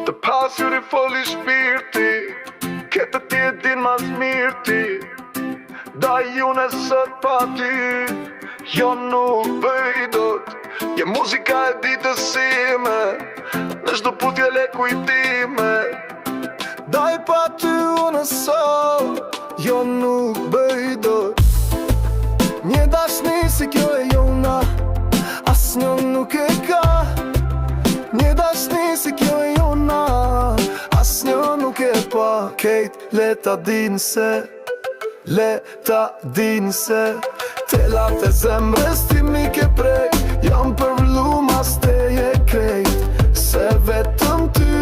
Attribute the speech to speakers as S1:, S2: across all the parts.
S1: Të pasur I foli shpirti, këtë ti e din mas mirë ti. Da june sot pa ty, jo nuk bëj dot. Je muzika e ditës sime, në çdo putje le kujtime. Daj pa ty unë sot, jo nuk bëj dot. Një dashni si kjo e jona, asnjë nuk e ka. Një dashni si kjo e jona, asnjë nuk e pa. Kejt le ta din se, le ta din se telat e zemrës ti mi ke prek. Jam përvlu mas teje krejt, se vetëm ty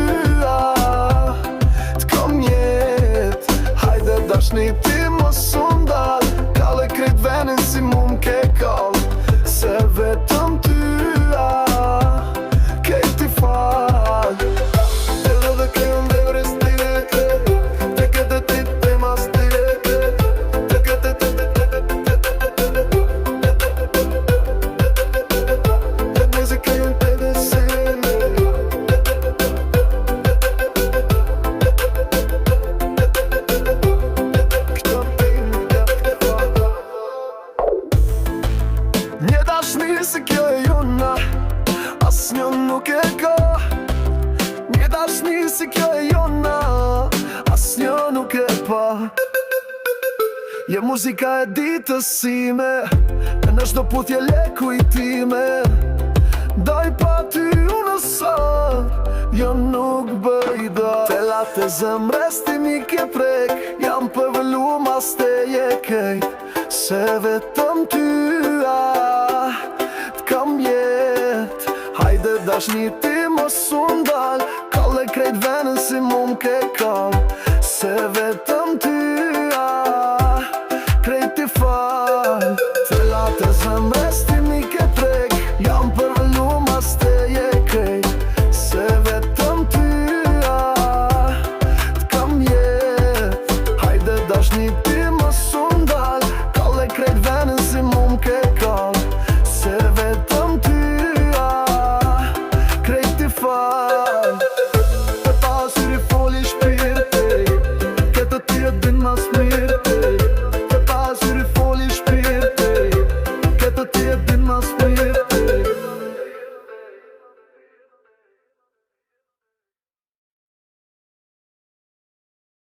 S1: t'kom jet. Hajde dashni ti mos undal, kalle krejt venin si mum ke kall. Se vetëm ty kejt ti fal. Edhe dhe krejn dhe vres tire krejt, te këtë ti te mas tire krejt, te këtë ti Një dashni si kjo e jona, asnjë nuk e ka. Një dashni si kjo e jona, asnjë nuk e pa. Je muzika e ditës sime, në çdo putje le kujtime. Daj pa ty unë sot, jo nuk bëj dot. Telat e zemrës ti mi ke prek, jam përvëllu mas teje kejt. Se vetëm ty t'kam jet. Hajde dashni